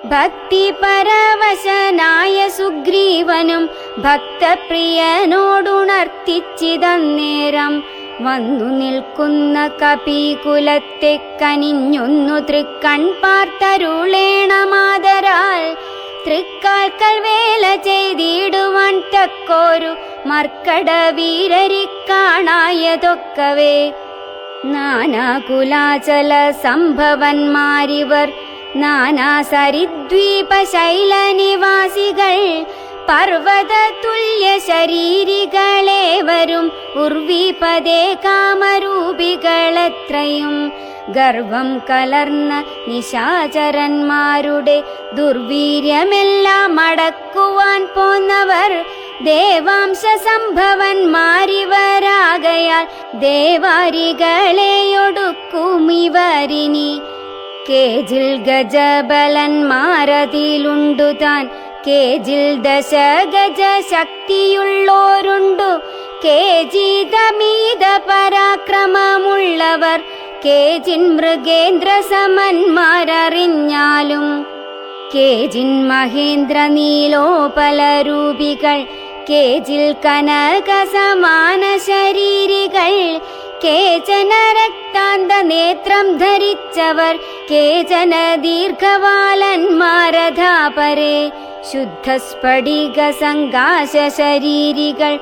ഭക്തിപരവശനായ സുഗ്രീവനും ഭക്തപ്രിയനോടുണർത്തിച്ചിതന്നേരം വന്നു നിൽക്കുന്ന കപികുലത്തെ കനിഞ്ഞൊന്നു തൃക്കൺ പാർത്തരുളേണമാദരാൽ തൃക്കാൽക്കൽ വേല ചെയ്തിടുവാൻ തക്കോരു മർക്കടവീരരിക്കാണായതൊക്കവേ. നാനാകുലാചല സംഭവന്മാരിവർ, നാനാ സരിദ്വീപ ശൈലനിവാസികൾ, പർവ്വത തുല്യ ശരീരികളേവരും ഉർവീപദേ കാമരൂപികളെത്രയും. ഗർവം കലർന്ന നിശാചരന്മാരുടെ ദുർവീര്യമെല്ലാം അടക്കുവാൻ പോന്നവർ ദേവാംശ സംഭവന്മാരിവരാകയാൽ ദേവാരികളെയൊടുക്കുമിവരിനി. കേജിൽ ഗജബലന്മാരതിലുണ്ടു താൻ, കേജിൽ ദശഗജ ശക്തിയുള്ളോരുണ്ടു, കേജിതമീത പരാക്രമമുള്ളവർ, കേജിൻ മൃഗേന്ദ്ര സമന്മാരറിഞ്ഞാലും. കേജിൻ മഹേന്ദ്ര നീലോപലരൂപികൾ, കേജിൽ കനക സമാന ശരീരികൾ, കേചന രക്താന്ത നേത്രം ധരിച്ചവർ, കേചന ദീർഘവാലന്മാരഥാപരേ. ശുദ്ധസ്ഫടിക സങ്കാശ ശരീരികൾ,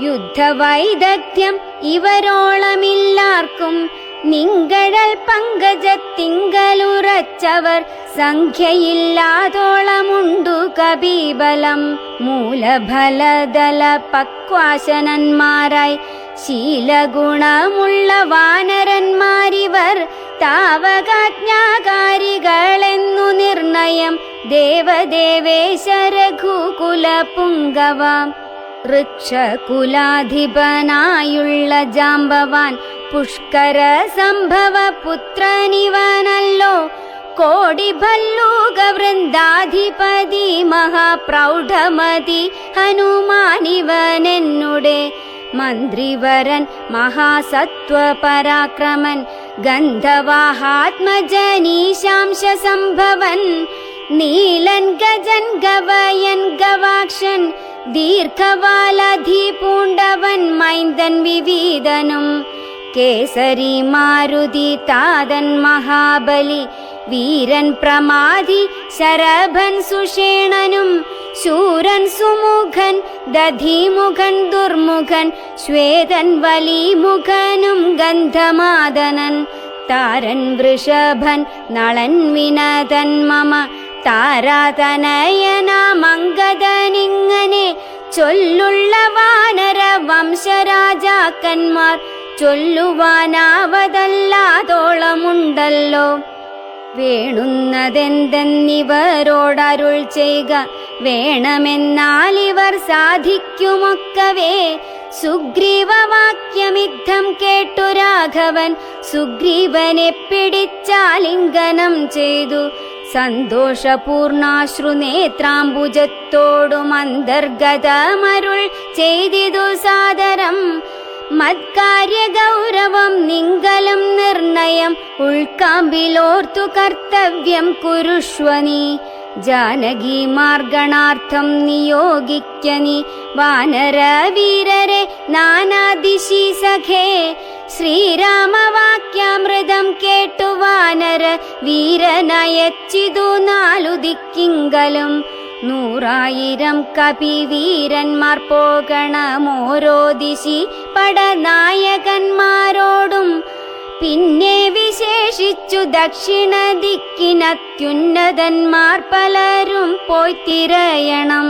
യുദ്ധവൈദഗ്ധ്യം ഇവരോളമില്ലാർക്കും. നിങ്കഴൽ പങ്കജത്തിങ്കലുറച്ചവർ, സംഖ്യയില്ലാതോളമുണ്ടു കപിബലം. മൂലഫലദല പക്വാശനന്മാരായി ശീലഗുണമുള്ള വാനരന്മാരിവർ, താവകാജ്ഞാകാരികളെന്നു നിർണയം ദേവദേവേശ രഘുകുല പുങ്കവാം. ഋക്ഷകുലാധിപനായുള്ള ജാംബവാൻ പുഷ്കര സംഭവ പുത്രനിവനല്ലോ. കോടിഭല്ലൂക വൃന്ദാധിപതി മഹാപ്രൗഢമതി ഹനുമാനിവനെന്നുടെ. മന്ത്രിവരൻ മഹാസത്വപരാക്രമൻ ഗന്ധവാഹാത്മജനീശാംശ സംഭവൻ. നീലൻ ഗജൻ ഗവയൻ ഗവാക്ഷൻ ദീർഘവാലധി പൂണ്ടവൻ മൈന്ദൻ വിവീതനും. കേസരി മാരുതി താതൻ മഹാബലി വീരൻ പ്രമാധി ശരഭൻ സുഷേണനും. ശൂരൻ സുമുഖൻ ദധിമുഖൻ ദുർമുഖൻ ശ്വേതൻ വലിമുഖനും ഗന്ധമാദനൻ. താരൻ വൃഷഭൻ നളൻ വിനതൻ മമ താരാതനയനാമംഗദനിങ്ങനെ. ചൊല്ലുള്ള വാനര വംശരാജാക്കന്മാർ ചൊല്ലുവാനാവതല്ലാതോളമുണ്ടല്ലോ. വേണുന്നതെന്തെന്നിവരോടരുൾ ചെയ്യുക, വേണമെന്നാലിവർ സാധിക്കുമൊക്കവേ. സുഗ്രീവവാക്യമിദ്ധം കേട്ടു രാഘവൻ സുഗ്രീവനെ പിടിച്ചാലിംഗനം ചെയ്തു. സന്തോഷപൂർണാശ്രുനേത്രാംബുജത്തോടും അന്തർഗതമരുൾ ചെയ്തിതു സാദരം. മത്കാര്യ ഗൗരവം നിങ്കലം നിർണയം ഉൾക്കാമ്പിലോർത്തു കർത്തവ്യം കുരുഷ്വനി. ജാനകി മാർഗണാർത്ഥം നിയോഗിക്ക നീ വാനരവീരരെ നാനാദിശി സഖേ. ശ്രീരാമവാക്യാമൃതം കേട്ടു വാനര വീരനയച്ചിതു നാലു ദിക്കിങ്കലും. 100,000 കപിവീരന്മാർ പോകണമോരോ ദിശി പടനായകന്മാരോടും. പിന്നെ വിശേഷിച്ചു ദക്ഷിണ ദിക്കിനത്യുന്നതന്മാർ പലരും പോയി തിരയണം.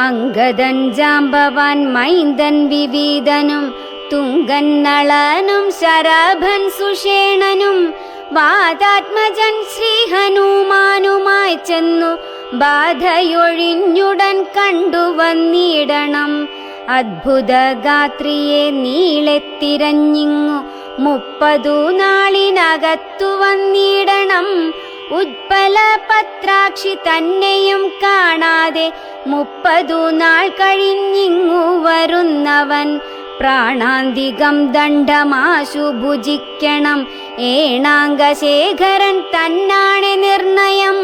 അംഗദൻ ജാംബവാൻ മൈന്ദൻ വിവീതനും തുങ്കൻ നളനും ശരഭൻ സുഷേണനും. വാതാത്മജൻ ശ്രീ ഹനുമാനുമായി ചെന്നു ബാധയൊഴിഞ്ഞുടൻ കണ്ടുവന്നിടണം. അദ്ഭുതഗാത്രിയെ നീളെത്തിരഞ്ഞിങ്ങു 30 നാളിനകത്തു വന്നിടണം. ഉത്പല പത്രാക്ഷി തന്നെയും കാണാതെ 30 നാൾ കഴിഞ്ഞിങ്ങു വരുന്നവൻ. പ്രാണാന്തികം ദണ്ഡമാശു ഭുജിക്കണം. ഏണാംഗശേഖരൻ തന്നാണെ നിർണയം.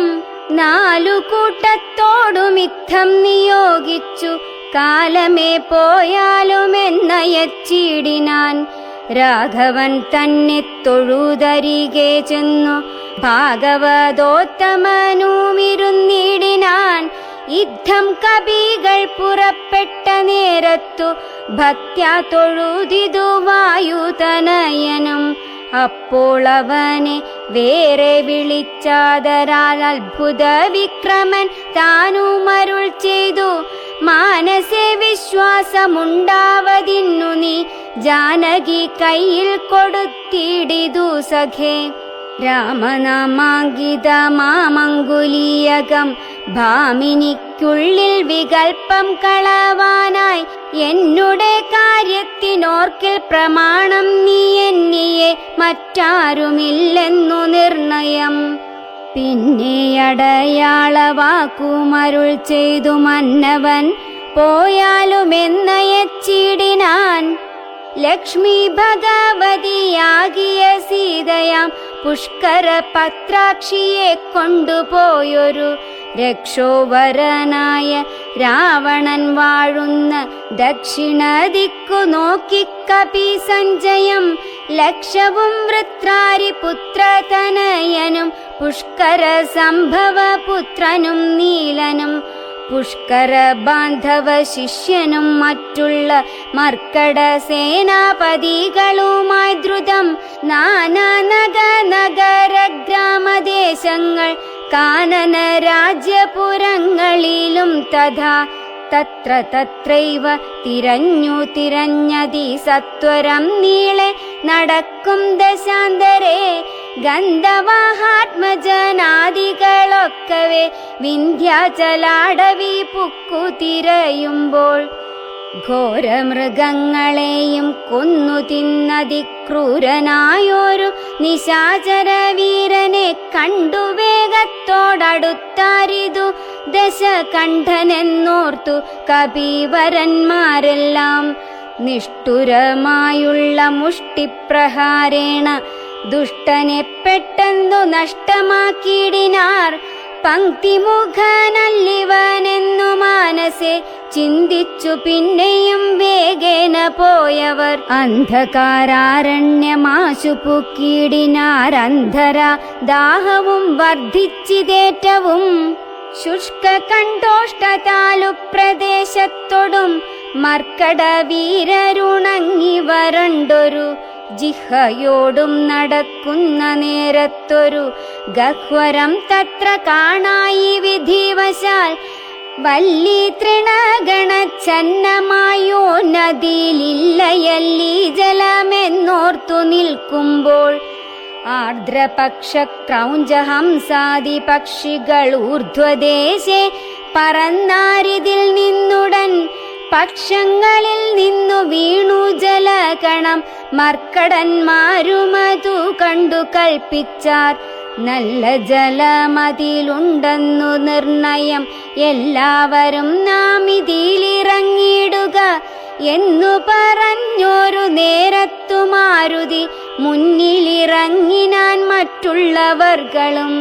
നാലു കൂട്ടത്തോടുമിത്തം നിയോഗിച്ചു കാലമേ പോയാലുമെന്നയച്ചിടിനാൻ. രാഘവൻ തന്നെ തൊഴുതരികെ ചെന്നു ഭാഗവതോത്തമനുമിരുന്നിടിനാൻ. യുദ്ധം കപികൾ പുറപ്പെട്ട നേരത്തു ഭക്ത്യാ തൊഴുതിതു വായുതനയനും. അപ്പോൾ അവനെ വേറെ വിളിച്ചാദരാൽ അത്ഭുത വിക്രമൻ താനുമരുൾ ചെയ്തു. മാനസേ വിശ്വാസമുണ്ടാവതിന്നു നീ ജാനകി കയ്യിൽ കൊടുത്തിടിതു സഖേ. രാമനാമാങ്കിത മാമംഗുലീയകം ഭാമിനിക്കുള്ളിൽ വികൽപ്പം കളവാനായി. എന്നുടെ കാര്യത്തിനോർക്കിൽ പ്രമാണം നീ എന്നിയെ മറ്റാരുമില്ലെന്നു നിർണയം. പിന്നെ അടയാളവാക്കുമരുൾ ചെയ്തു മന്നവൻ പോയാലുമെന്നയച്ചിടിനാൻ. ലക്ഷ്മി ഭഗവതിയാകിയ സീതയാം പുഷ്കര പത്രാക്ഷിയെ കൊണ്ടുപോയൊരു രക്ഷോവരനായ രാവണൻ വാഴുന്ന ദക്ഷിണ ദിക്കു നോക്കി കപി സഞ്ജയം. ലക്ഷവും വൃത്രാരി പുത്രതനയനും പുഷ്കര സംഭവ പുത്രനും നീലനും പുഷ്കര ബാന്ധവ ശിഷ്യനും മറ്റുള്ള മർക്കട സേനാപതികളുമായി ദ്രുതം നാനാ നഗര ഗ്രാമദേശങ്ങൾ കാനന രാജ്യപുരങ്ങളിലും തഥാ തത്ര തത്രൈവ തിരഞ്ഞതി സത്വരം നീളെ നടക്കും ദശാന്തരേ. ഗന്ധവാഹാത്മജനാദികളൊക്കവേ വിന്ധ്യാചലാടവി പുക്കു തിരയുമ്പോൾ ഘോരമൃഗങ്ങളെയും കൊന്നു തിന്നതിക്രൂരനായൊരു നിശാചര വീരനെ കണ്ടു വേഗത്തോടടുത്താരിതു ദശകണ്ഠനെന്നോർത്തു കപിവരന്മാരെല്ലാം. നിഷ്ഠുരമായുള്ള മുഷ്ടിപ്രഹാരേണ ദുഷ്ടനെ പെട്ടെന്നു നഷ്ടമാക്കിയിടിനാർ. പങ്ക്തിമുഖനല്ലിവനെന്നു മാനസേ ചിന്തിച്ചു പിന്നെയും വേഗേന പോയവർ. അന്ധകാരാരണ്യമാശു പുക്കിയിടിനാരന്ധര ദാഹവും വർദ്ധിച്ചിതേറ്റവും. ശുഷ്ക കണ്ഠോഷ്ടതാലു പ്രദേശത്തോടും മർക്കട വീരരുണങ്ങി വരണ്ടൊരു ജിഹയോടും നടക്കുന്ന നേരത്തൊരു ഗഹ്വരം തത്ര കാണായി വിധിവശാൽ. വല്ലി തൃണഗണച്ഛന്നമായോ നദിയിലില്ലയല്ലീ ജലമെന്നോർത്തു നിൽക്കുമ്പോൾ ആർദ്രപക്ഷ ക്രൗഞ്ചഹംസാദി പക്ഷികൾ ഊർധ്വദേശേ പറന്നാരിതിൽ നിന്നുടൻ പക്ഷങ്ങളിൽ നിന്നു വീണു ജലകണം. മർക്കടന്മാരുമതു കണ്ടു കൽപ്പിച്ചാർ നല്ല ജലമതിലുണ്ടെന്നു നിർണയം. എല്ലാവരും നാം ഇതിലിറങ്ങിയിടുക എന്നു പറഞ്ഞൊരു നേരത്തു മാരുതി മുന്നിലിറങ്ങിനാൻ മറ്റുള്ളവർകളും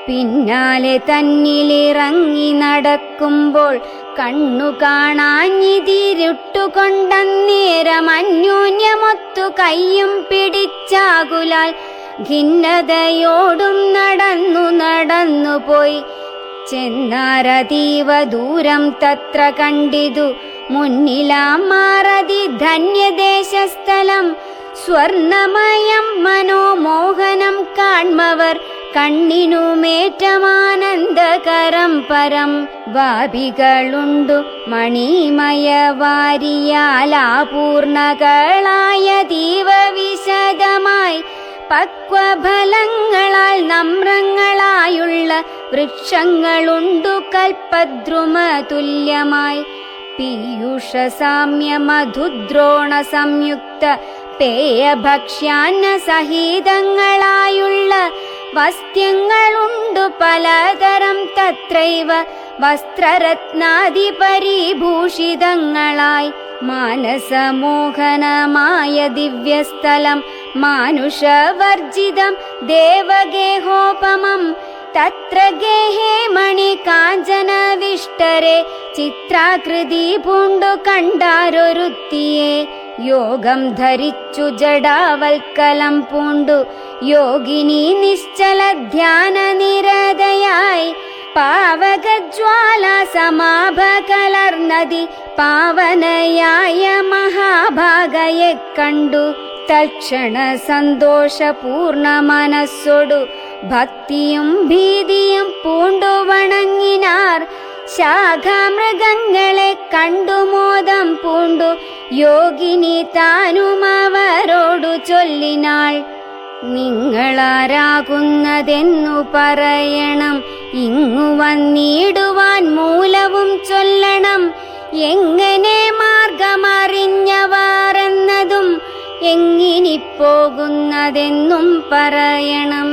പിന്നാലെ തന്നിലിറങ്ങി നടക്കുമ്പോൾ കണ്ണു കാണാഞ്ഞിതിരുട്ടുകൊണ്ടന്നേരം അന്യോന്യമൊത്തു കയ്യും പിടിച്ചാകുലാൽ ഖിന്നതയോടും നടന്നുപോയി. ചെന്നാരതീവ ദൂരം തത്ര കണ്ടിതു മുന്നിലാം മാറതി ധന്യദേശസ്ഥലം. സ്വർണമയം മനോമോഹനം കാൺമവർ കണ്ണിനുമേറ്റമാനന്ദകരം പരം. വാപികളുണ്ടു മണിമയവാരിയാലാപൂർണകളായ ദീവവിശദമായി പക്വഫലങ്ങളാൽ നമ്രങ്ങളായുള്ള വൃക്ഷങ്ങളുണ്ടു കൽപ്പദ്രുമ തുല്യമായി. പീയൂഷ സാമ്യ മധുദ്രോണ സംയുക്ത പേയഭക്ഷ്യാന്ന സഹിതങ്ങളായുള്ള വസ്ത്യങ്ങളുണ്ടു പലതരം തത്രൈവ വസ്ത്രരത്നാദി പരിഭൂഷിതങ്ങളായി. മാനസമോഹനമായ ദിവ്യസ്ഥലം മാനുഷവർജിതം ദേവഗേഹോപമം തത്ര ഗേഹേ മണി കാഞ്ചനവിഷ്ടരെ ചിത്രാകൃതി പൂണ്ടു കണ്ടാരൊരുത്തിയെ. യോഗം ധരിച്ചു ജടാവൽക്കലം പൂണ്ടു യോഗിനി നിശ്ചല ധ്യാന നിരതയായി പാവകജ്വാല സമാഭ കലർന്നതി പാവനയായ മഹാഭാഗയെ കണ്ടു. തൽക്ഷണ സന്തോഷപൂർണ മനസ്സോടു ഭക്തിയും ഭീതിയും പൂണ്ടു വണങ്ങിനാർ. ശാഖാമൃഗങ്ങളെ കണ്ടു മോദം പൂണ്ടു യോഗിനി താനും അവരോടു ചൊല്ലിനാൾ. നിങ്ങളാരാകുന്നതെന്നു പറയണം, ഇങ്ങു വന്നിടുവാൻ മൂലവും ചൊല്ലണം. എങ്ങനെ മാർഗമറിഞ്ഞവാറെന്നതും എങ്ങിനി പോകുന്നതെന്നും പറയണം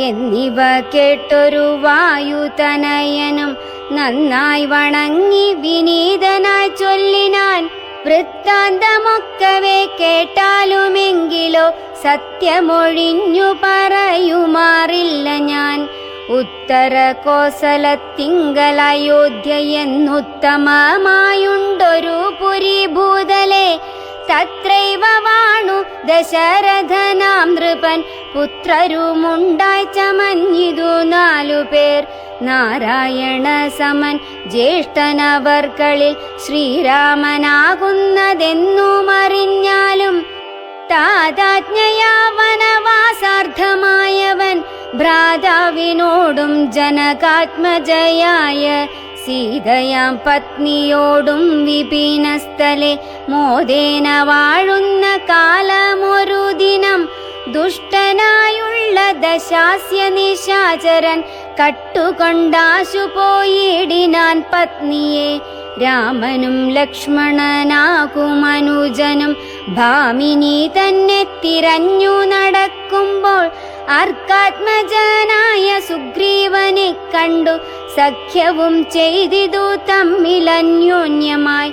എന്നിവ കേട്ടൊരു വായുതനയനും നന്നായി വണങ്ങി വിനീതനായി ചൊല്ലിനാൻ. വൃത്താന്തമൊക്കവേ കേട്ടാലുമെങ്കിലോ സത്യമൊഴിഞ്ഞു പറയുമാറില്ല ഞാൻ. ഉത്തര കോസലത്തിങ്കൽ അയോധ്യ എന്നുത്തമമായുണ്ടൊരു പുരീഭൂതലെ. തത്രൈവ വാണു ദശരഥനാം നൃപൻ പുത്രരുമുണ്ടായി ചമഞ്ഞിതു 4 പേർ. നാരായണ സമൻ ജ്യേഷ്ഠനവർകളിൽ ശ്രീരാമനാകുന്നതെന്നുമറിഞ്ഞാലും താതാജ്ഞയാ വനവാസാർത്ഥമായവൻ ഭ്രാതാവിനോടും ജനകാത്മജയായ സീതയാം പത്നിയോടും വിപിനസ്ഥലെ മോദേന വാഴുന്ന കാലമൊരു ദിനം ദുഷ്ടനായുള്ള ദശാസ്യ നിശാചരൻ കട്ടുകൊണ്ടാശു പോയിടിനാൻ പത്നിയെ. രാമനും ലക്ഷ്മണനാകുമനുജനും ഭാമിനി തന്നെ തിരഞ്ഞു നടക്കുമ്പോൾ അർക്കാത്മജനായ സുഗ്രീവനെ കണ്ടു സഖ്യവും ചെയ്തിതു തമ്മിലന്യോന്യമായി.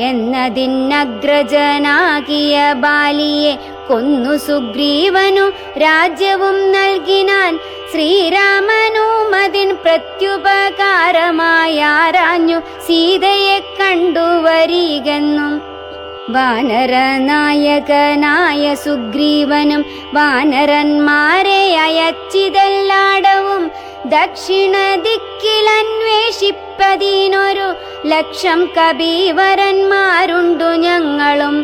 എന്നതിനഗ്രജനാകിയ ബാലിയെ കൊന്നു സുഗ്രീവനു രാജ്യവും നൽകിനാൻ. ശ്രീരാമനുമതിൻ പ്രത്യുപകാരമായാരാഞ്ഞു സീതയെ കണ്ടുവരികെന്നും. വാനരനായകനായ സുഗ്രീവനും വാനരന്മാരെ അയച്ചിതെല്ലാടവും ദക്ഷിണ ദിക്കിലന്വേഷിപ്പതിനൊരു 1,00,000 കബീവരന്മാരുണ്ടു ഞങ്ങളും.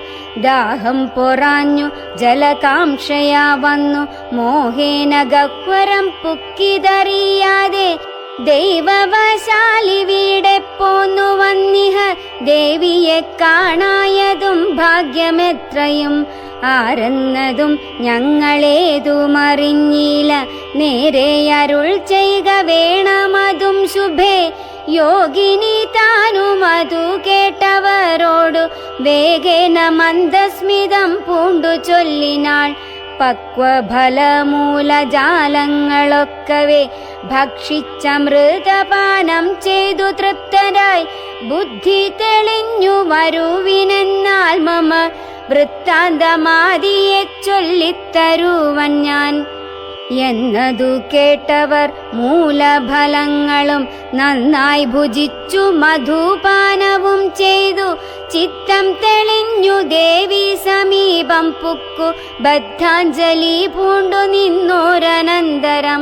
ദാഹം പൊറാഞ്ഞു ജലകാംക്ഷയാ വന്നു മോഹേന ഗഹ്വരം പുക്കിതറിയാതെ ദൈവവശാലിവിടെ പോന്നു വന്നിഹ ദേവിയെ കാണായതും ഭാഗ്യമെത്രയും. ആരെന്നതും ഞങ്ങളേതുമറിഞ്ഞില്ല, നേരെ അരുൾ ചെയ്യുക വേണമതും ശുഭേ. യോഗിനി താനും അതു കേട്ടവരോടു വേഗേന മന്ദസ്മിതം പൂണ്ടു ചൊല്ലിനാൾ. പക്വഫലമൂലജാലങ്ങളൊക്കവേ ഭക്ഷിച്ചമൃതപാനം ചെയ്തു തൃപ്തരായി ബുദ്ധി തെളിഞ്ഞു വരുവിനെന്നാൽ മമ വൃത്താന്തമാദിയെ ചൊല്ലിത്തരുവൻ ഞാൻ. എന്നതു കേട്ടവർ മൂലഫലങ്ങളും നന്നായി ഭുജിച്ചു മധുപാനവും ചെയ്തു ചിത്തം തെളിഞ്ഞു ദേവി സമീപം പുക്കു ബദ്ധാഞ്ജലി പൂണ്ടു നിന്നോരനന്തരം.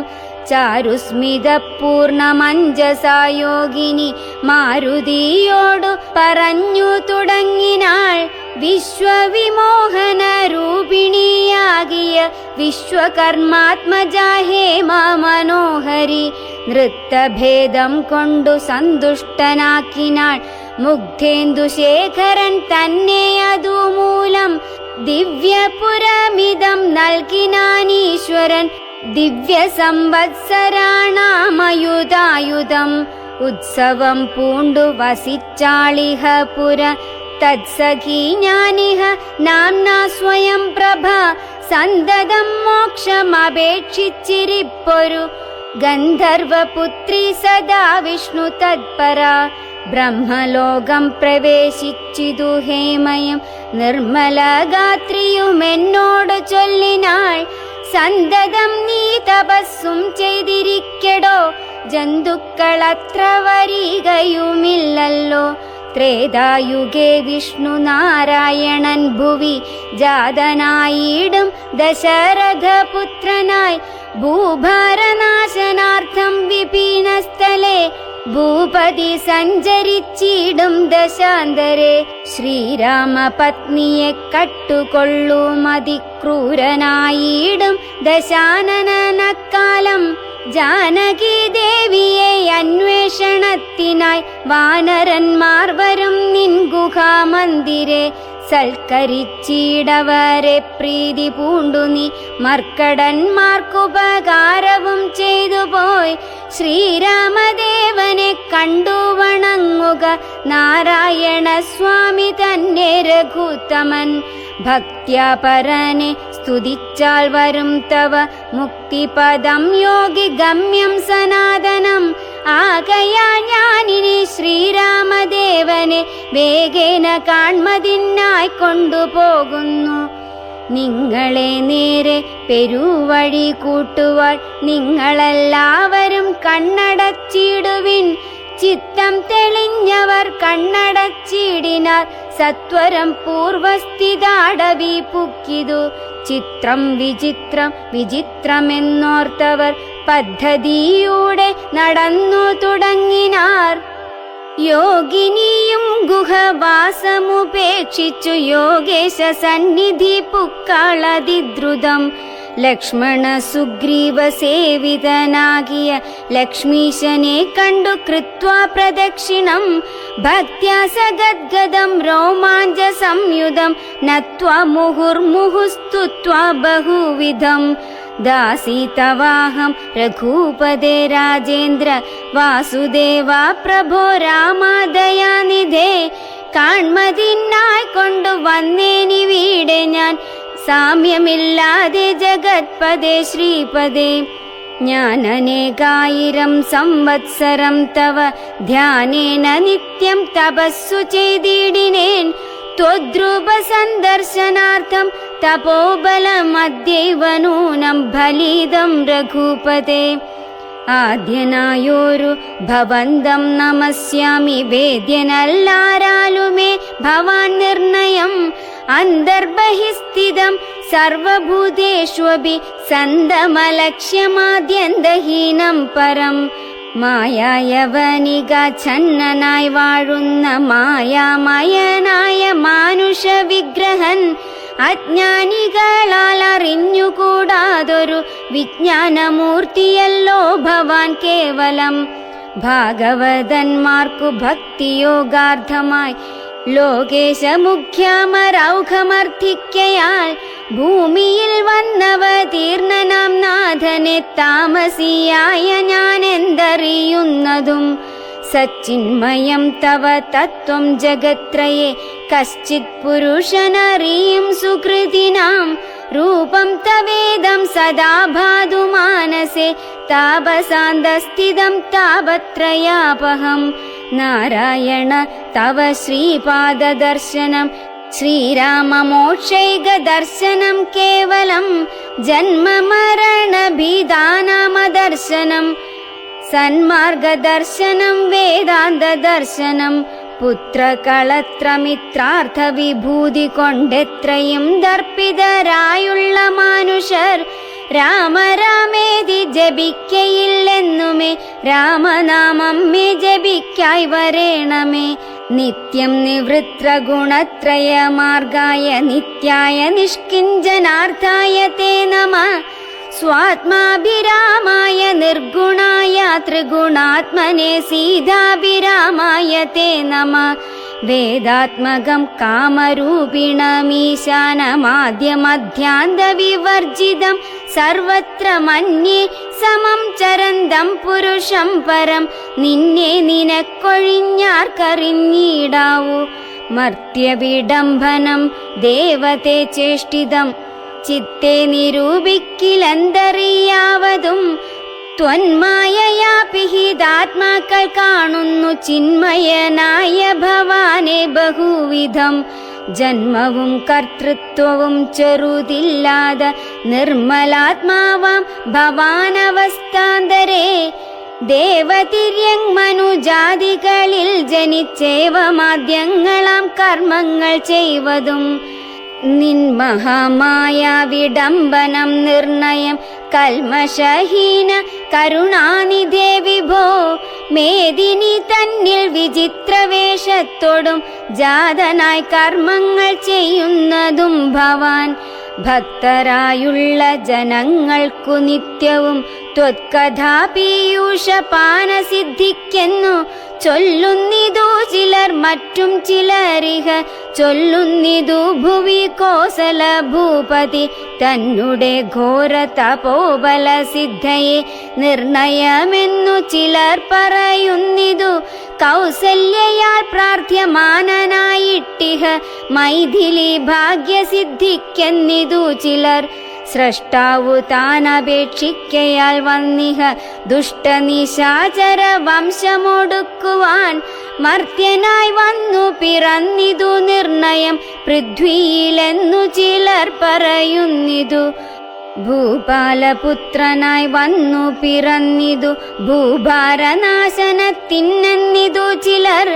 ചാരുസ്മിതപൂർണമഞ്ജസായോഗിനി മാരുതിയോടു പറഞ്ഞു തുടങ്ങിനാൾ. വിശ്വവിമോഹന രൂപിണിയാകിയ വിശ്വകർമാത്മജാ ഹേമാ മനോഹരി നൃത്തഭേദം കൊണ്ടു സന്തുഷ്ടനാക്കിനാൾ. മുഗ്ധേന്ദുശേഖരൻ തന്നെ അതുമൂലം ദിവ്യപുരമിതം നൽകിനാനീശ്വരൻ ദിവ്യ സംവത്സരാണാമയുധായുധം. ഉത്സവം പൂണ്ടു വസിച്ചാളിഹ പുര തത്സഖീ ജ്ഞാനിഹ നാംനാ സ്വയം പ്രഭ. സന്തതം മോക്ഷമപേക്ഷിച്ചിരിപ്പൊരു ഗന്ധർവപുത്രി സദാ വിഷ്ണു തത്പര. ബ്രഹ്മലോകം പ്രവേശിച്ചിതു ഹേമയും നിർമ്മല ഗാത്രിയുമെന്നോട് ചൊല്ലിനാൾ. സന്തതം നീ തപസ്സും ചെയ്തിരിക്കടോ, ജന്തുക്കളത്ര വരികയുമില്ലല്ലോ. ത്രേതായുഗേ വിഷ്ണു നാരായണൻ ഭുവി ജാതനായിടും ദശരഥപുത്രനായി ഭൂഭാരനാശനാർത്ഥം വിപിനസ്ഥലേ ഭൂപതി സഞ്ചരിച്ചിടും ദശാന്തരെ. ശ്രീരാമപത്നിയെ കട്ടുകൊള്ളുമതിക്രൂരനായിടും ദശാനനക്കാലം ജാനകി ദേവിയെ അന്വേഷണത്തിനായി വാനരന്മാർ വരും നിൻ ഗുഹാമന്ദിരെ. സൽക്കരിച്ചിടവരെ പ്രീതി പൂണ്ടു നീ മർക്കടന്മാർക്കുപകാരവും ചെയ്തു പോയി. ശ്രീരാമദേവനെ കണ്ടു വണങ്ങുക നാരായണ സ്വാമി തന്നെ രഘുത്തമൻ. ഭക്ത്യാ പരനെ സ്തുതിച്ചാൽ വരും തവ മുക്തിപദം യോഗി ഗമ്യം സനാതനം. ആകയാൽ ഞാനിനി ശ്രീരാമദേവനെ വേഗേന കാൺമതിനായി കൊണ്ടുപോകുന്നു. നിങ്ങളെ നേരെ പെരുവഴി കൂട്ടുവാൻ നിങ്ങളെല്ലാവരും കണ്ണടച്ചിടുവിൻ. ചിത്തം തെളിഞ്ഞവർ കണ്ണടച്ചിടിനാർ സത്വരം പൂർവസ്ഥിതാടവി പുക്കിതു. ചിത്രം വിചിത്രം വിചിത്രമെന്നോർത്തവർ പദ്ധതിയൂടെ നടന്നു തുടങ്ങിനാർ. യോഗിനിയും ഗുഹവാസമുപേക്ഷിച്ചു യോഗേശ സന്നിധി പുക്കാളതിദ്രുതം. ലക്ഷ്മണ സുഗ്രീവ സേവിതനാകിയ ലക്ഷ്മീശനെ കണ്ടു കൃത്വാ പ്രദക്ഷിണം. ഭക്ത്യാ സഗദ്ഗദം രോമാഞ്ച സംയുതം നത്വാ മുഹുർമുഹുസ്തുത്വാ ബഹുവിധം. ദാസീതവാഹം രഘൂപദേ രാജേന്ദ്ര വാസുദേവാ പ്രഭോ രാമദയാനിധേ. കാൺമതിനായി കൊണ്ടു വന്നേനിവിടെ ഞാൻ സാമ്യമില്ലാതെ ജഗത്പദേ ശ്രീപദേ. ഞാൻ അനേകായിരം സംവത്സരം തവ ധ്യാനേന നിത്യം തപസ്സു ചെയ്തിടിനേൻ. ത്വദ്രൂപ സന്ദർശനാർത്ഥം തപോബലമദ്യൈവ നൂനം ഫലിതം രഘുപതേ. ആദ്യനായോരു ഭവന്തം നമസ്യാമി വേദ്യനല്ലാരാലുമേ ഭവാൻ നിർണയം. അന്തർബഹിസ്ഥിതം സർവഭൂതേഷ്വപി സന്തമലക്ഷ്യമാദ്യന്തഹീനം പരം. മായായവനിക ഛന്നനായി വാഴുന്ന മായാമയനായ മാനുഷ വിഗ്രഹൻ. അജ്ഞാനികളാൽ അറിഞ്ഞുകൂടാതൊരു വിജ്ഞാനമൂർത്തിയല്ലോ ഭവാൻ കേവലം. ഭാഗവതന്മാർക്കു ഭക്തിയോഗാർത്ഥമായി ലോകേശ മുഖ്യമരൗഘമർത്ഥിക്കയാൽ ഭൂമിയിൽ വന്നവതീർണനാം നാഥനെ താമസിയായ ഞാൻ എന്തറിയുന്നതും. സച്ചിന്മയം തവ തത്വം ജഗത്രയെ കശ്ചിത് പുരുഷനറിയും സുകൃതിനാം. രൂപം തവേദം സദാ ഭാതു മാനസേ താപസാന്തസ്ഥിതം താപത്രയാപഹം. നാരായണ തവ ശ്രീപാദദർശനം ശ്രീരാമമോക്ഷൈക ദർശനം കേവലം. ജന്മമരണഭീതാനാമദർശനം സന്മാർഗദർശനം വേദാന്തദർശനം. പുത്രകളത്രമിത്രാർത്ഥ വിഭൂതി കൊണ്ടെത്രയും ദർപ്പിതരായുള്ള മാനുഷർ രാമരാമേതി ജപിക്കയില്ലെന്നുമേ രാമനാമം മേ ജപിക്കായി വരേണമേ. നിത്യം നിവൃത്ര ഗുണത്രയമാർഗായ നിത്യായ നിഷ്കിഞ്ചനാർത്ഥായ തേ നമഃ. സ്വാത്മാഭിരാമായ നിർഗുണായ ത്രിഗുണാത്മനെ സീതാഭിരാമായ തേ നമഃ. വേദാത്മകം കാമരൂപിണമീശാനമാദ്യമധ്യാന്തവിവർജിതം സർവത്ര മന്യേ സമം ചരന്തം പുരുഷം പരം. നിന്നെ നിനക്കൊഴിഞ്ഞാർക്കറിഞ്ഞിടാവൂ. മർത്യവിഡംബനം ദേവതേ ചേഷ്ടിതം ചിത്തെ നിരൂപിക്കിലെന്തറിയാവതും. ത്വന്മായയാ പിഹിതാത്മാക്കൾ കാണുന്നു ചിന്മയനായ ഭവാനെ ബഹുവിധം. ജന്മവും കർത്തൃത്വവും ചെറുതില്ലാത നിർമ്മലാത്മാവാം ഭവാനവസ്ഥാന്തരേ ദേവതിര്യങ് മനുജാതികളിൽ ജനിച്ചേവമാദ്യങ്ങളാം കർമ്മങ്ങൾ ചെയ്വതും നിൻ മഹാമായ വിഡംബനം നിർണയം കൽമഷഹീന കരുണാനിധേ വിഭോ മേദിനി തന്നിൽ വിചിത്രവേഷത്തോടും ജാതനായി കർമ്മങ്ങൾ ചെയ്യുന്നതും ഭവാൻ ഭക്തരായുള്ള ജനങ്ങൾക്കു നിത്യവും ത്വത്കഥാപീയൂഷപാനസിദ്ധിക്കെന്നു ചൊല്ലുന്നിതു ചിലർ മറ്റും ചിലരിഹ ചൊല്ലുന്നിതു ഭുവി കോസല ഭൂപതി തന്നെ ഘോര തപോബല സിദ്ധയെ നിർണയമെന്നു ചിലർ പറയുന്നിതു കൗസല്യയാൽ പ്രാർത്ഥ്യമാനനായിട്ടിഹ മൈഥിലി ഭാഗ്യസിദ്ധിക്കെന്നിതു ചിലർ സ്രഷ്ടാവു താനപേക്ഷിക്കയാൽ വന്നിഹ ദുഷ്ടനിശാചര വംശമൊടുക്കുവാൻ മർത്യനായി വന്നു പിറന്നിതു നിർണയം പൃഥ്വിയിലെന്നു ചിലർ പറയുന്നിതു ഭൂപാലപുത്രനായി വന്നു പിറന്നിതു ഭൂഭാരനാശനത്തിനെന്നിതു ചിലർ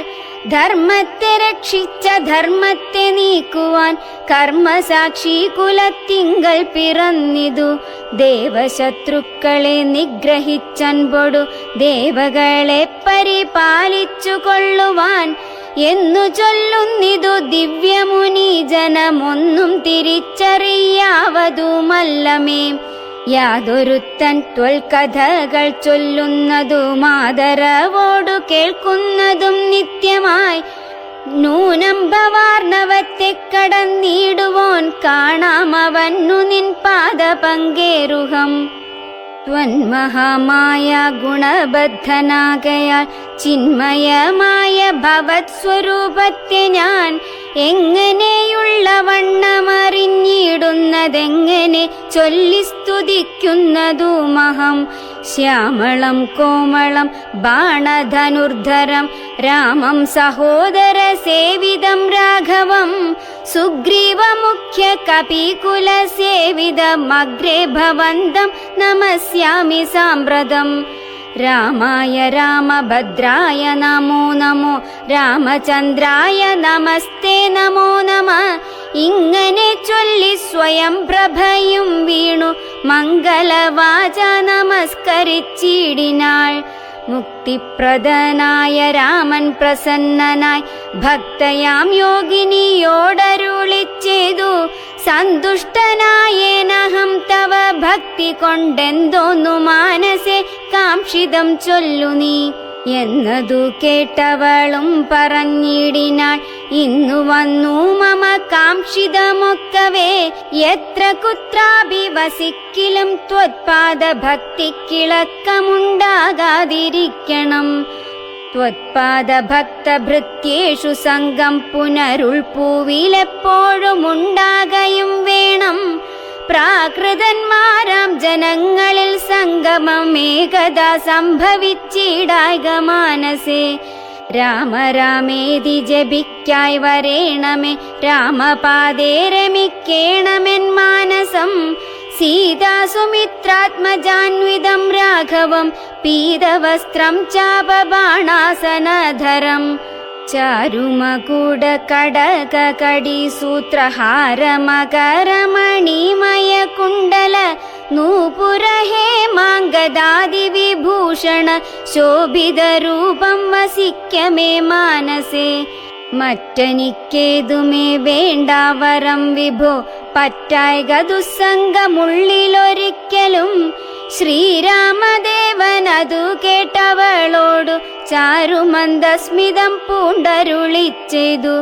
ധർമ്മത്തെ രക്ഷിച്ച ധർമ്മത്തെ നീക്കുവാൻ കർമ്മസാക്ഷി കുലത്തിങ്കൽ പിറന്നിതു ദേവശത്രുക്കളെ നിഗ്രഹിച്ചൻപൊടു ദേവകളെ പരിപാലിച്ചു കൊള്ളുവാൻ എന്നു ചൊല്ലുന്നിതു ദിവ്യമുനി ജനമൊന്നും തിരിച്ചറിയാവതുമല്ലമേ യാതൊരുത്തൻ ത്വൽകഥകൾ ചൊല്ലുന്നതും ആദരവോടു കേൾക്കുന്നതും നിത്യമായി നൂനം ഭവാർണവത്തെ കടന്നിടുവോൻ കാണാമവന്നു നിൻ പാദപങ്കേരുഹം ത്വന്മഹാമായ ഗുണബദ്ധനാകയാൽ ചിന്മയമായ ഭവത് സ്വരൂപത്തെ ഞാൻ എങ്ങനെയുള്ള വണ്ണമറിഞ്ഞിടുന്നതെങ്ങനെ ചൊല്ലി സ്തുതിക്കുന്നതുമഹം ശ്യാമളം കോമളം ബാണധനുർധരം രാമം സഹോദര സേവിതം രാഘവം സുഗ്രീവമുഖ്യ കപികുല സേവിതമഗ്രേ ഭവന്തം നമസ്യാമി സാമ്പ്രതം രാമായ രാമഭദ്രായ നമോ നമോ രാമചന്ദ്രായ നമസ്തേ നമോ നമഃ ഇങ്ങനെ ചൊല്ലി സ്വയം പ്രഭയും വീണു മംഗളവാച നമസ്കരിച്ചിടിനാൾ മുക്തിപ്രദനായ രാമൻ പ്രസന്നനായി ഭക്തയാം യോഗിനിയോടരുളിച്ചെയ്തു സന്തുഷ്ടനായേനഹം തവ ഭക്തി കൊണ്ടെന്തോന്നു മാനസേ കാംക്ഷിതം ചൊല്ലു നീ എന്നതു കേട്ടവളും പറഞ്ഞിടിനാൾ ഇന്നു വന്നു മമ കാംക്ഷിതമൊക്കവേ എത്ര കുത്രാഭിവസിക്കിലും ത്വത്പാദ ഭക്തിക്കിളക്കമുണ്ടാകാതിരിക്കണം ത്വത്പാദ ഭക്തഭൃത്യേഷു സംഗം പുനരുൾപ്പൂവിലെപ്പോഴും ഉണ്ടാകയും വേണം പ്രാകൃതന്മാരാം ജനങ്ങളിൽ സംഗമം ഏകദാ സംഭവിച്ചിടായ്ക മാനസേ രാമ രാമേതി ജപിക്കായി വരേണമേ രാമപാദേ രമിക്കേണമെൻ മാനസം സീതാസുമിത്രാത്മജാന്വിതം രാഘവം പീതവസ്ത്രം ചാപബാണാസനധരം ചാരുമകുട കടക കടി സൂത്രഹാര മകരമണിമയ കുണ്ടല നൂപുര ഹേമാംഗദാദി വിഭൂഷണ ശോഭിത രൂപം വസിക്കമേ മാനസേ മറ്റനിക്കേതുമേ വേണ്ട വരം വിഭോ പറ്റായ്ക ദുസ്സംഗമുള്ളിലൊരിക്കലും ശ്രീരാമദേവനതു കേട്ടവളോടു ചാരുമന്ദസ്മിതം പൂണ്ടരുളിച്ചെയ്തു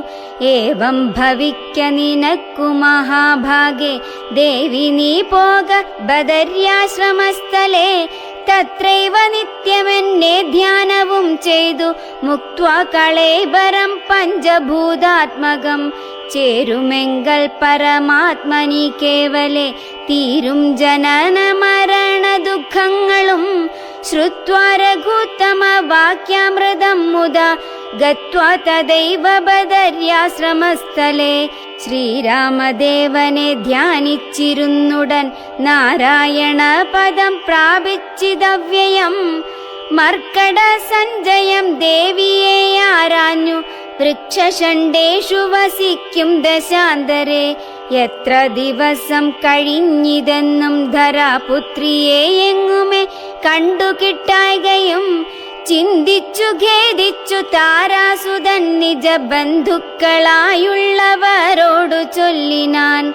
ഏവം ഭവിക്ക നിനക്കു മഹാഭാഗേ ദേവി നീ പോക ബദര്യാശ്രമസ്ഥലേ തത്രൈവ നിത്യമെന്നെ ധ്യാനവും ചെയ്തു മുക്ത്വാ കളേബരം പഞ്ചഭൂതാത്മകം ചേരുമെങ്കൽ പരമാത്മനി കേവലേ തീരും ജനന മരണ ദുഃഖങ്ങളും ശ്രുത്വാ രഘുത്തമവാക്യാമൃതം മുദാ ഗത്വാ തദൈവ ബദര്യാശ്രമസ്ഥലേ. ശ്രീരാമദേവനെ ധ്യാനിച്ചിരുന്നുടൻ നാരായണ പദം പ്രാപിച്ചിതവ്യയം. മർക്കട സഞ്ജയം ദേവിയെ ആരാഞ്ഞു വൃക്ഷഷണ്ടേഷു വസിക്കും ദശാന്തരെ. എത്ര ദിവസം കഴിഞ്ഞിതെന്നും ധരാപുത്രിയെ എങ്ങുമേ കണ്ടുകിട്ടായ്കയും ചിന്തിച്ചു ഖേദിച്ചു താരാസുതൻ നിജ ബന്ധുക്കളായുള്ളവരോടു ചൊല്ലിനാൻ.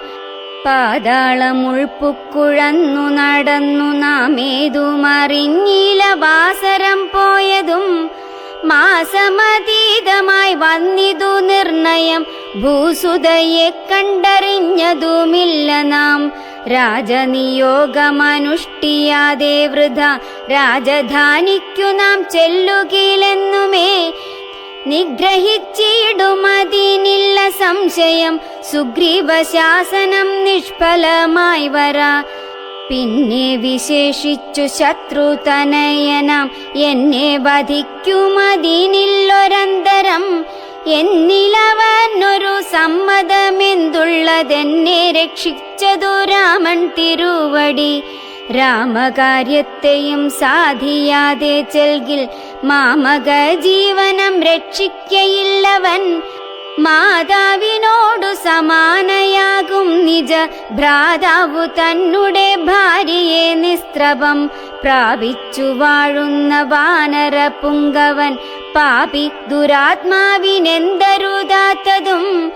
പാതാളമുൾപ്പുക്കുഴന്നു നടന്നു നാം ഏതുമറിഞ്ഞില വാസരം പോയതും. മാസമതീതമായി വന്നിതു നിർണയം ഭൂസുതയെ കണ്ടറിഞ്ഞതുമില്ല നാം. രാജനിയോഗമനുഷ്ഠിയാതെ വൃഥ രാജധാനിക്കു നാം ചെല്ലുകിലെന്നുമേ നിഗ്രഹിച്ചിടുമതിനില്ല സംശയം. സുഗ്രീവശാസനം നിഷ്ഫലമായി വരാ. പിന്നെ വിശേഷിച്ചു ശത്രുതനയനാം എന്നെ വധിക്കുമതിനില്ലൊരന്തരം. എന്നിലവനൊരു സമ്മതമെന്തുള്ളതെന്നെ രക്ഷിച്ചതു രാമൻ തിരുവടി. രാമകാര്യത്തെയും സാധിയാതെ ചെൽകിൽ മാമക ജീവനം രക്ഷിക്കയില്ലവൻ. മാതാവിനോടു സമാനയാകും നിജ ഭ്രാതാവു തന്നെ ഭാര്യയെ നിസ്ത്രവം പ്രാപിച്ചു വാഴുന്ന വാനര പുങ്കവൻ. പാപി ദുരാത്മാവിനെന്തരുതാത്തതും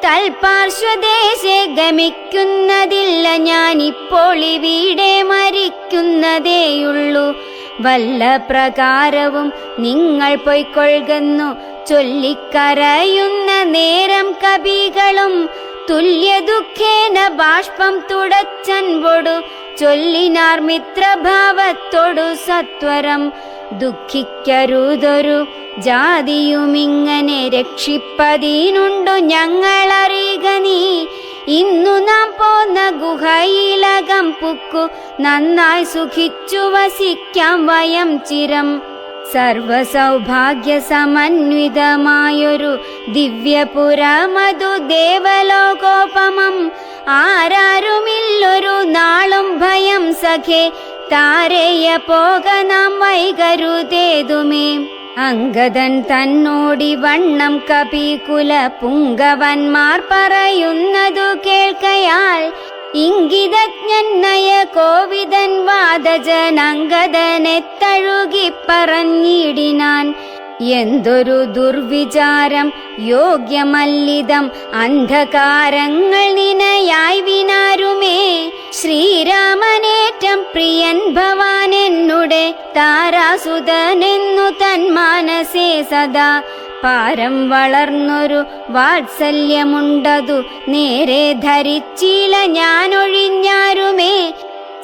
തൽപാർശ്വദേശെ ഗമിക്കുന്നതില്ല. ഞാനിപ്പോൾ ഇവിടെ മരിക്കുന്നതേയുള്ളൂ. വല്ല പ്രകാരവും നിങ്ങൾ പൊയ്ക്കൊള്ളുന്നു ചൊല്ലിക്കരയുന്ന നേരം കവികളും തുല്യ ദുഃഖേന ബാഷ്പം തുടച്ചൻപൊടു ചൊല്ലിനാർ മിത്രഭാവത്തോടു സത്വരം. ദുഃഖിക്കരുതൊരു ജാതിയുമിങ്ങനെ രക്ഷിപ്പതിനുണ്ടു ഞങ്ങളറിയുക നീ. ഇന്നു നാം പോന്ന ഗുഹയിലകം പുക്കു നന്നായി സുഖിച്ചു വസിക്കാം വയം ചിരം. സർവസൗഭാഗ്യ സമന്വിതമായൊരു ദിവ്യപുരമതു ദേവലോകോപമം. ആരാരുമില്ലൊരു നാളും ഭയം സഖേ താരേയ പോക നാം വൈകരുതേതുമേ. അംഗദൻ തന്നോടി വണ്ണം കപികുല പുങ്കവന്മാർ പറയുന്നതു കേൾക്കയാൽ ഇംഗിതജ്ഞന്നയ കോവിദൻ വാദജൻ അംഗദനെ തഴുകി പറഞ്ഞിടിനാൻ. എന്തൊരു ദുർവിചാരം യോഗ്യമല്ലിതം അന്ധകാരങ്ങൾ നിനയായി വിനാരുമേ. ശ്രീരാമനേറ്റം പ്രിയൻ ഭവാൻ എന്നുടെ താരാസുതനെന്നു തന്മാനസേ സദാ. പാരം വളർന്നൊരു വാത്സല്യമുണ്ടതു നേരെ ധരിച്ചില ഞാനൊഴിഞ്ഞാരുമേ.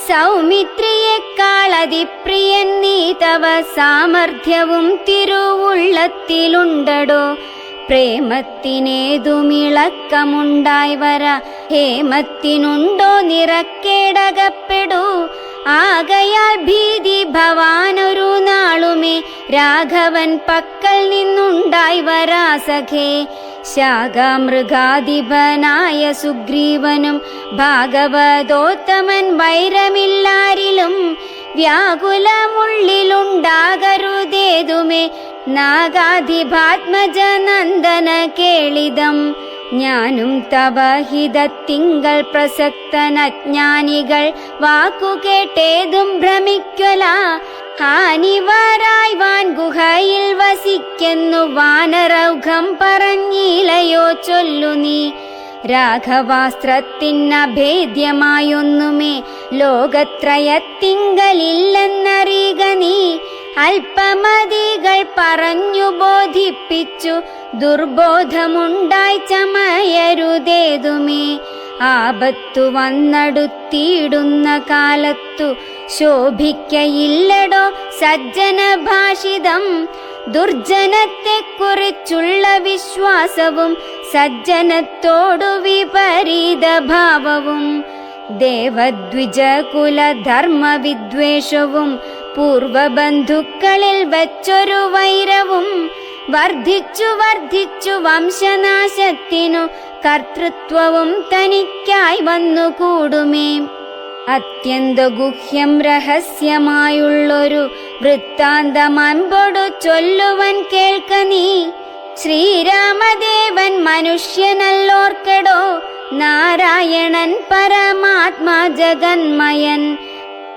സൗമിത്രിയെക്കാളതിപ്രിയൻ നീ തവ സാമർഥ്യവും തിരുവുള്ളത്തിലുണ്ടടോ. പ്രേമത്തിനേതുമിളക്കമുണ്ടായി വര ഹേമത്തിനുണ്ടോ നിറക്കേടകപ്പെടൂ. ആകയാൽ ഭീതി ഭവാനൊരു നാളുമേ രാഘവൻ പക്കൽ നിന്നുണ്ടായി വരാ സഖേ. ശാഖാമൃഗാധിപനായ സുഗ്രീവനും ഭാഗവതോത്തമൻ വൈരമില്ലാരിലും. വ്യാകുലമുള്ളിലുണ്ടാകരുതേതുമേ നാഗാധിപാത്മജനന്ദന കേളിതം. ഞാനും തവ ഹിതത്തിങ്കൽ പ്രസക്തനജ്ഞാനികൾ വാക്കുകേട്ടേതും ഭ്രമിക്കൊല. ഹാനിവരായി വാൻ ഗുഹയിൽ വസിക്കുന്നു വാനരൗഘം പറഞ്ഞിലയോ ചൊല്ലു നീ. രാഘവാസ്ത്രത്തിനഭേദ്യമായൊന്നുമേ ലോകത്രയത്തിങ്കലില്ലെന്നറിയുക നീ. അല്പമതികൾ പറഞ്ഞു ബോധിപ്പിച്ചു ദുർബോധമുണ്ടായി ചമയരുതേതുമേ. ആപത്തു വന്നടുത്തിടുന്ന കാലത്തു ശോഭിക്കയില്ലടോ സജ്ജന ഭാഷിതം. ദുർജനത്തെക്കുറിച്ചുള്ള വിശ്വാസവും സജ്ജനത്തോടു വിപരീത ഭാവവും ദേവദ്വിജകുലധർമ്മ വിദ്വേഷവും പൂർവബന്ധുക്കളിൽ വച്ചൊരു വൈരവും വർദ്ധിച്ചു വർദ്ധിച്ചു വംശനാശത്തിനു കർത്തൃത്വവും തനിക്കായി വന്നുകൂടുമേ. അത്യന്ത ഗുഹ്യം രഹസ്യമായുള്ളൊരു വൃത്താന്തമൻപൊടു ചൊല്ലുവൻ കേൾക്ക നീ. ശ്രീരാമദേവൻ മനുഷ്യനല്ലോർക്കടോ, നാരായണൻ പരമാത്മാ ജഗന്മയൻ.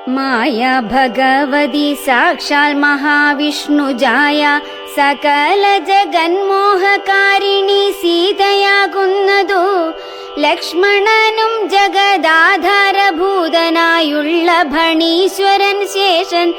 മായ ഭഗവതി സാക്ഷാൽ മഹാവിഷ്ണുജായ സകല ജഗന്മോഹകാരിണി സീതയാകുന്നതു. ലക്ഷ്മണനും ജഗദാധാരഭൂതനായുള്ള ഭണീശ്വരൻ ശേഷൻ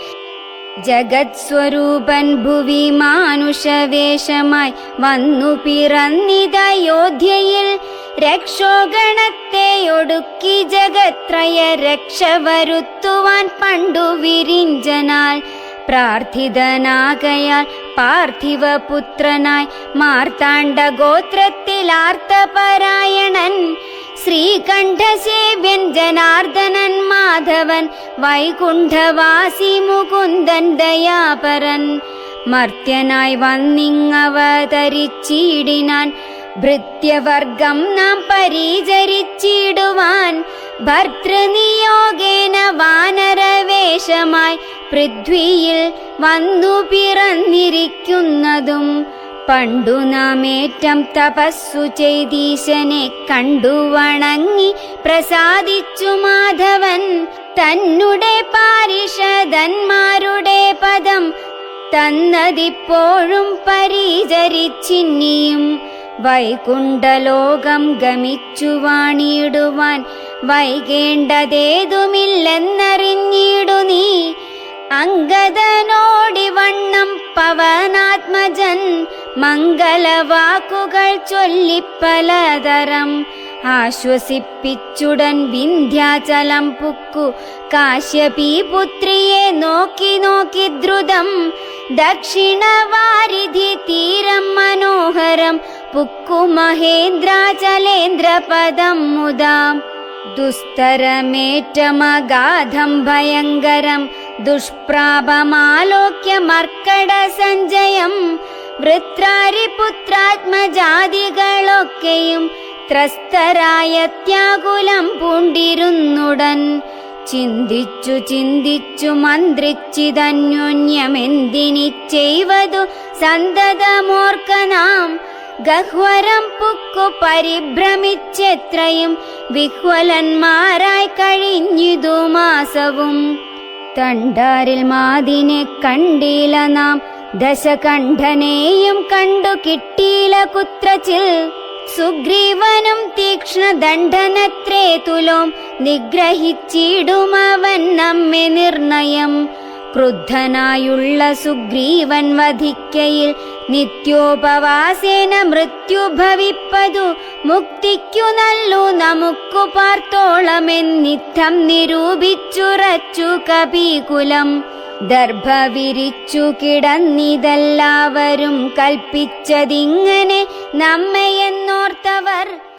ജഗത് സ്വരൂപൻ ഭുവി മാനുഷവേഷമായി വന്നു പിറന്നിതയോധ്യയിൽ. രക്ഷോഗണത്തെ ഒടുക്കി ജഗത്രയ രക്ഷ വരുത്തുവാൻ പണ്ടു വിരിഞ്ചനാൽ പ്രാർത്ഥിതനാകയാൽ പാർത്ഥിവപുത്രനായി മാർത്താണ്ഡ ഗോത്രത്തിൽ ആർത്തപരായണൻ. ശ്രീകണ്ഠസേവ്യൻ ജനാർദ്ദനൻ മാധവൻ വൈകുണ്ഠവാസി മുകുന്ദൻ ദയാപരൻ. മർത്യനായി വന്നിങ്ങവതരിച്ചിടിനാൻ ഭൃത്യവർഗം നാം പരിചരിച്ചിടുവാൻ. ഭർതൃനിയോഗേന വാനരവേഷമായി പൃഥ്വിയിൽ വന്നു പിറന്നിരിക്കുന്നതും. പണ്ടു നാം ഏറ്റം തപസ്സു ചെയ്തീശനെ കണ്ടു വണങ്ങി പ്രസാദിച്ചു മാധവൻ. തന്നുടെ പാരിഷദന്മാരുടെ പദം തന്നതിപ്പോഴും പരിചരിച്ചിന്നിയും. വൈകുണ്ഠലോകം ഗമിച്ചു വാണിടുവാൻ വൈകേണ്ടതേതുമില്ലെന്നറിഞ്ഞിടു നീ. അംഗദനോടിവണ്ണം പവനാത്മജൻ മംഗളവാക്കുകൾ ചൊല്ലിപ്പലതരം ആശ്വസിപ്പിച്ചുടൻ വിന്ധ്യാചലം പുക്കു. കാശ്യപീ പുത്രിയെ നോക്കി നോക്കി ദ്രുതം ദക്ഷിണവാരിധി തീരം മനോഹരം പുക്കു മഹേന്ദ്രാചലേന്ദ്രപദം മുദാ. ദുസ്തരമേറ്റമഗാധം ഭയങ്കരം ദുഷ്പ്രാപമാലോക്യ മർക്കട സഞ്ജയം. വൃത്രാരിപുത്രാത്മജാതികളൊക്കെയും ത്രസ്തരായ ത്യാകുലം പൂണ്ടിരുന്നുടൻ. ചിന്തിച്ചു ചിന്തിച്ചു മന്ത്രിച്ചിതന്യോന്യമെന്തിനി ചെയ്വതു സന്തതമോർക്കനാം. ഗഹ്വരം പുക്കു പരിഭ്രമിച്ചെത്രയും വിഹ്വലന്മാരായി കഴിഞ്ഞിതു മാസവും. തണ്ടാരിൽ മാതിനെ കണ്ടീല നാം, ദശകണ്ഠനെയും കണ്ടു കിട്ടീല കുത്രച്ചിൽ. സുഗ്രീവനും തീക്ഷ്ണദണ്ഡനത്രേ തുലോം നിഗ്രഹിച്ചിടുമവൻ നമ്മെ നിർണയം. ക്രുദ്ധനായുള്ള സുഗ്രീവൻ വധിക്കയിൽ നിത്യോപവാസേന മൃത്യു ഭവിപ്പതു. മുക്തിക്കു നല്ലു നമുക്കു പാർത്തോളമെന്നിത്തം നിരൂപിച്ചുറച്ചു കപികുലം. ദർഭ വിരിച്ചു കിടന്നിതെല്ലാവരും കൽപ്പിച്ചതിങ്ങനെ നമ്മയെന്നോർത്തവർ